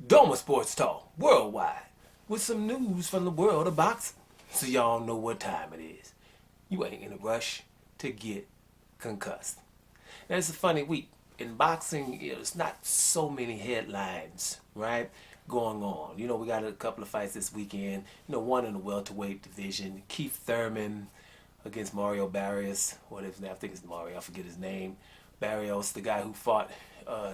Doma Sports Talk worldwide with some news from the world of boxing, so y'all know what time it is. You ain't in a rush to get concussed. Now it's a funny week in boxing. It's not so many headlines, right, going on. We got a couple of fights this weekend. One in the welterweight division. Keith Thurman against Mario Barrios. I think it's Mario. I forget his name. Barrios, the guy who fought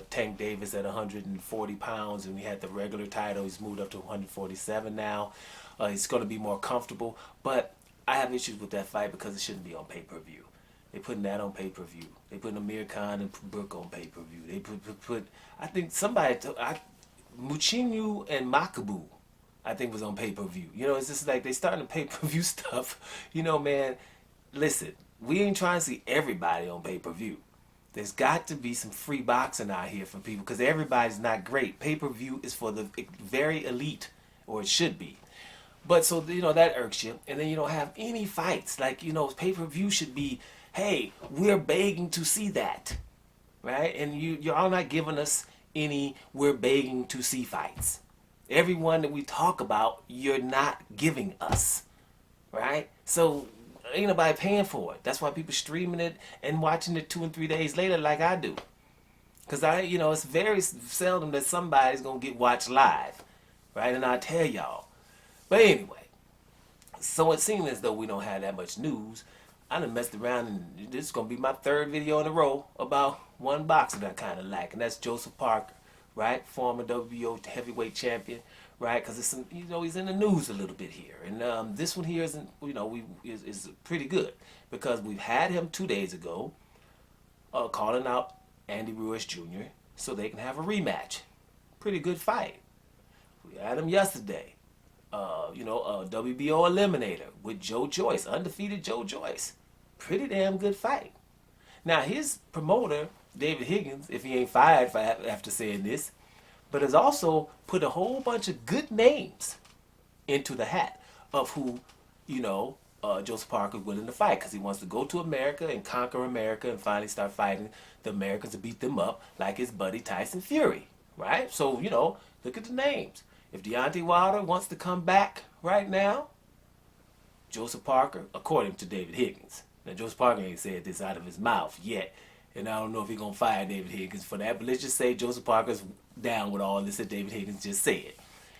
Tank Davis at 140 pounds, and he had the regular title. He's moved up to 147 now. He's going to be more comfortable, but I have issues with that fight because it shouldn't be on pay-per-view. They putting that on pay-per-view. They putting Amir Khan and Brooke on pay-per-view. They put I think somebody, Muchinyu and Makabu, I think was on pay-per-view. It's just like they starting the pay-per-view stuff. Man, listen, we ain't trying to see everybody on pay-per-view. There's got to be some free boxing out here for people because everybody's not great. Pay-per-view is for the very elite, or it should be. But so, that irks you. And then you don't have any fights. Like, pay-per-view should be, hey, we're begging to see that. Right? And you're all not giving us any we're begging to see fights. Everyone that we talk about, you're not giving us. Right? So ain't nobody paying for it. That's why people streaming it and watching it 2 and 3 days later like I do. Because it's very seldom that somebody's going to get watched live. Right? And I tell y'all. But anyway, so it seems as though we don't have that much news. I done messed around, and this is going to be my third video in a row about one boxer that I kind of like, and that's Joseph Parker, right? Former WBO heavyweight champion, right? Because it's he's in the news a little bit here, and this one here isn't, is pretty good because we've had him 2 days ago, calling out Andy Ruiz Jr. so they can have a rematch. Pretty good fight. We had him yesterday. WBO Eliminator with Joe Joyce, undefeated Joe Joyce. Pretty damn good fight. Now his promoter, David Higgins, if he ain't fired after saying this, but has also put a whole bunch of good names into the hat of who, Joseph Parker is willing to fight because he wants to go to America and conquer America and finally start fighting the Americans to beat them up like his buddy Tyson Fury, right? So, look at the names. If Deontay Wilder wants to come back right now, Joseph Parker, according to David Higgins. Now, Joseph Parker ain't said this out of his mouth yet, and I don't know if he's going to fire David Higgins for that, but let's just say Joseph Parker's down with all this that David Higgins just said.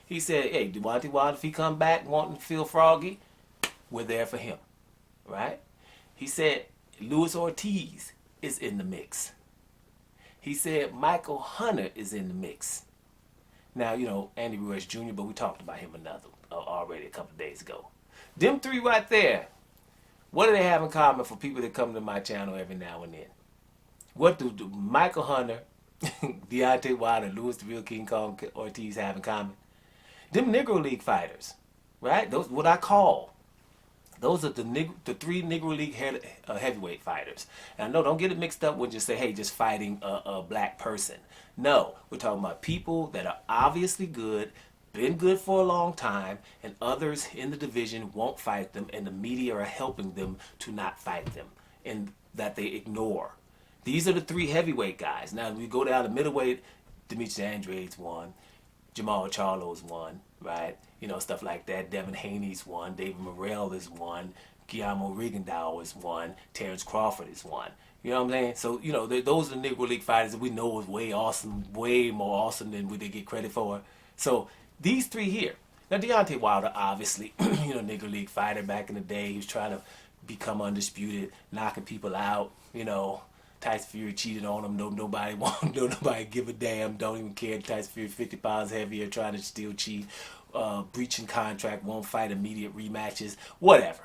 He said, hey, Deontay Wilder, if he come back wanting to feel froggy, we're there for him, right? He said Luis Ortiz is in the mix. He said Michael Hunter is in the mix. Now, Andy Ruiz Jr., but we talked about him already a couple of days ago. Them three right there, what do they have in common for people that come to my channel every now and then? What do Michael Hunter, Deontay Wilder, Louis the Real King Kong Ortiz have in common? Them Negro League fighters, right? Those what I call. Those are the three Negro League heavyweight fighters. And no, don't get it mixed up when just say, hey, just fighting a black person. No, we're talking about people that are obviously good, been good for a long time, and others in the division won't fight them, and the media are helping them to not fight them, and that they ignore. These are the three heavyweight guys. Now, we go down to middleweight, Demetrius Andrade's won, Jamal Charlo's won, right? Stuff like that. Devin Haney's won. David Morrell is won. Guillermo Rigondeaux is won. Terrence Crawford is won. You know what I'm saying? So, those are the Negro League fighters that we know is way awesome, way more awesome than what they get credit for. So, these three here. Now, Deontay Wilder, obviously, Negro League fighter back in the day. He was trying to become undisputed, knocking people out, Tyson Fury cheated on him. Nobody give a damn. Don't even care. Tyson Fury 50 pounds heavier, trying to still cheat, breaching contract, won't fight immediate rematches, whatever.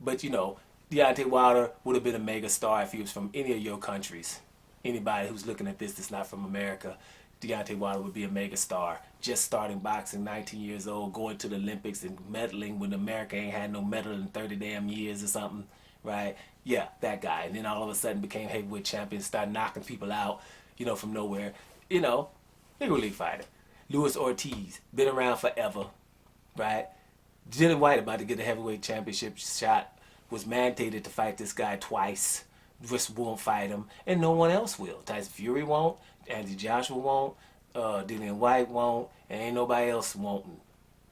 But Deontay Wilder would have been a mega star if he was from any of your countries. Anybody who's looking at this that's not from America, Deontay Wilder would be a mega star. Just starting boxing, 19 years old, going to the Olympics and medaling when America ain't had no medal in 30 damn years or something. Right? Yeah, that guy. And then all of a sudden became heavyweight champion, started knocking people out, from nowhere. Negro League fighter. Luis Ortiz, been around forever, right? Dillian White about to get a heavyweight championship shot, was mandated to fight this guy twice, just won't fight him, and no one else will. Tyson Fury won't, Andy Joshua won't, Dillian White won't, and ain't nobody else wanting.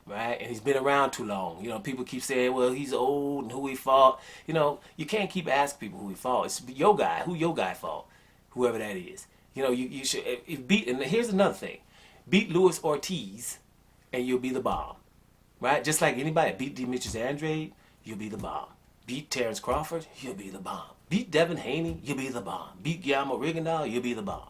Right? And he's been around too long. You know, people keep saying, well, he's old and who he fought. You know, you can't keep asking people who he fought. It's your guy. Who your guy fought? Whoever that is. You know, you should if beat. And here's another thing: beat Luis Ortiz, and you'll be the bomb. Right? Just like anybody beat Demetrius Andrade, you'll be the bomb. Beat Terrence Crawford, you'll be the bomb. Beat Devin Haney, you'll be the bomb. Beat Guillermo Rigondeaux, you'll be the bomb.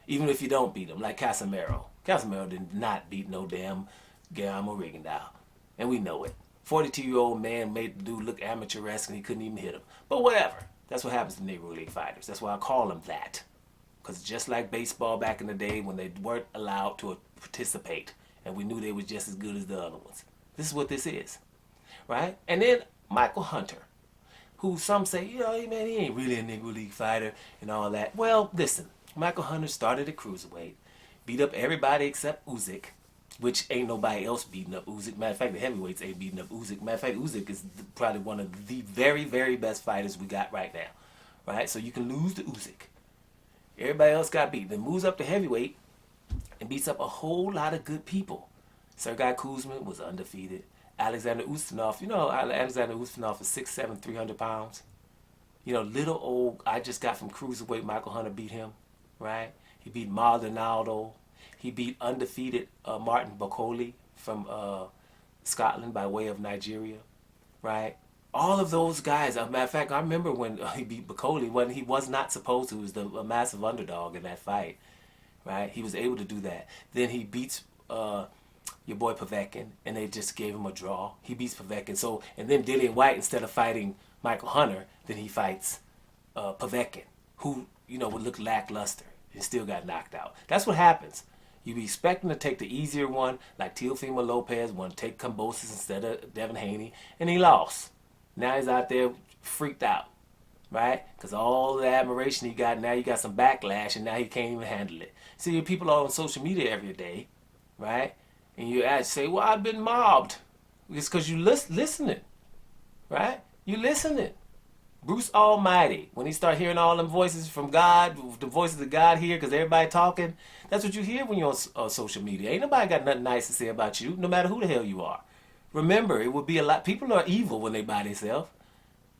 Even if you don't beat him, like Casimero. Casimero did not beat no damn Guillermo Rigondeaux. And we know it. 42-year-old man made the dude look amateuresque and he couldn't even hit him. But whatever. That's what happens to Negro League fighters. That's why I call them that. Because just like baseball back in the day when they weren't allowed to participate and we knew they were just as good as the other ones. This is what this is. Right? And then Michael Hunter, who some say, you know, man, he ain't really a Negro League fighter and all that. Well, listen. Michael Hunter started at cruiserweight, beat up everybody except Usyk, which ain't nobody else beating up Usyk. Matter of fact, the heavyweights ain't beating up Usyk. Matter of fact, Usyk is probably one of the very, very best fighters we got right now. Right? So you can lose to Usyk. Everybody else got beat. Then moves up to heavyweight and beats up a whole lot of good people. Sergei Kuzmin was undefeated. Alexander Ustinov, you know, Alexander Ustinov is 6'7", 300 pounds. You know, little old, I just got from cruiserweight, Michael Hunter beat him. Right? He beat Maldonado. He beat undefeated Martin Bacoli from Scotland by way of Nigeria. Right? All of those guys. As a matter of fact, I remember when he beat Bacoli when he was not supposed to. He was a massive underdog in that fight. Right? He was able to do that. Then he beats your boy Povetkin, and they just gave him a draw. He beats Povetkin. So, and then Dillian White, instead of fighting Michael Hunter, then he fights Povetkin, who, you know, would look lackluster and still got knocked out. That's what happens. You be expecting to take the easier one, like Teofimo Lopez wanted to take Kambosos instead of Devin Haney, and he lost. Now he's out there freaked out, right? Because all the admiration he got, now you got some backlash, and now he can't even handle it. See, your people are on social media every day, right? And you say, well, I've been mobbed. It's because you listening, right? You listening. Bruce Almighty, when he start hearing all them voices from God, the voices of God here, because everybody talking, that's what you hear when you're on social media. Ain't nobody got nothing nice to say about you, no matter who the hell you are. Remember, it would be a lot. People are evil when they by themselves.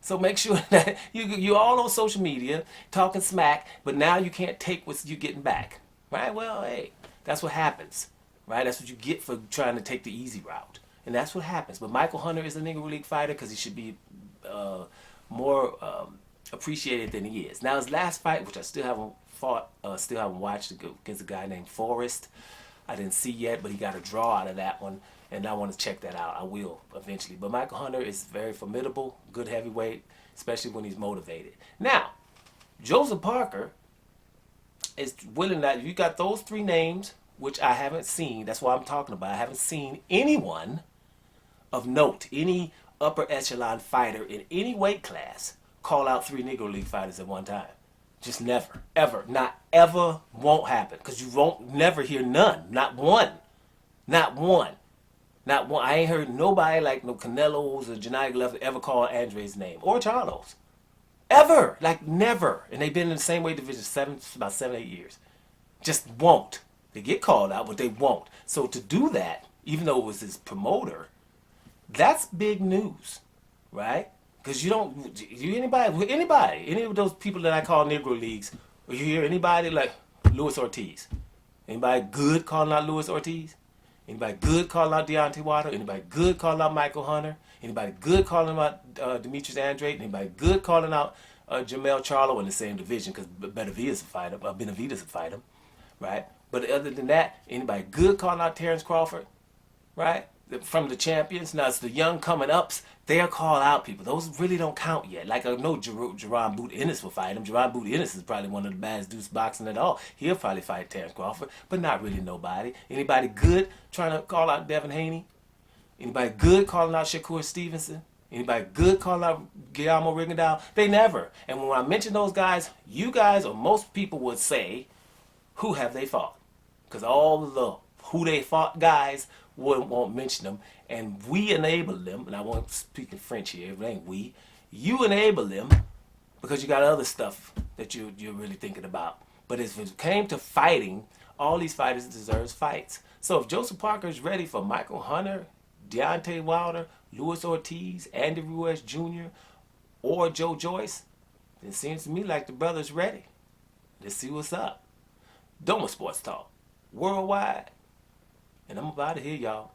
So make sure that you're all on social media talking smack, but now you can't take what you're getting back, right? Well, hey, that's what happens, right? That's what you get for trying to take the easy route, and that's what happens. But Michael Hunter is a Negro League fighter because he should be more appreciated than he is. Now his last fight, which I still haven't watched, against a guy named Forrest, I didn't see yet, but he got a draw out of that one, and I want to check that out. I will eventually. But Michael Hunter is very formidable, good heavyweight, especially when he's motivated. Now, Joseph Parker is willing that you got those three names, which I haven't seen. That's what I'm talking about. I haven't seen anyone of note, any upper echelon fighter in any weight class call out three Negro League fighters at one time. Just never, ever, not ever, won't happen. Because you won't never hear none. Not one. Not one. Not one. I ain't heard nobody like no Canelos or Gennady Golovkin ever call Andre's name. Or Charlos. Ever. Like never. And they've been in the same weight division about 7-8 years. Just won't. They get called out, but they won't. So to do that, even though it was his promoter, that's big news, right? Because any of those people that I call Negro Leagues, or you hear anybody like Luis Ortiz? Anybody good calling out Luis Ortiz? Anybody good calling out Deontay Wilder? Anybody good calling out Michael Hunter? Anybody good calling out Demetrius Andrade? Anybody good calling out Jermell Charlo in the same division? Because Benavidez will fight him, right? But other than that, anybody good calling out Terrence Crawford, right? From the champions. Now it's the young coming ups. They'll call out people. Those really don't count yet. Like I know Jerron Boot Ennis will fight him. Jerron Boot Ennis is probably one of the baddest dudes boxing at all. He'll probably fight Terrence Crawford, but not really nobody. Anybody good trying to call out Devin Haney? Anybody good calling out Shakur Stevenson? Anybody good calling out Guillermo Rigondeaux? They never. And when I mention those guys, you guys or most people would say, who have they fought? Because all of the who they fought guys won't mention them, and we enable them, and I won't speak in French here, it ain't we, you enable them because you got other stuff that you're really thinking about. But if it came to fighting All these fighters deserve fights. So if Joseph Parker is ready for Michael Hunter, Deontay Wilder, Luis Ortiz, Andy Ruiz Jr., or Joe Joyce, it seems to me like the brother's ready. Let's see what's up. Doma Sports Talk, worldwide. And I'm about to hear y'all.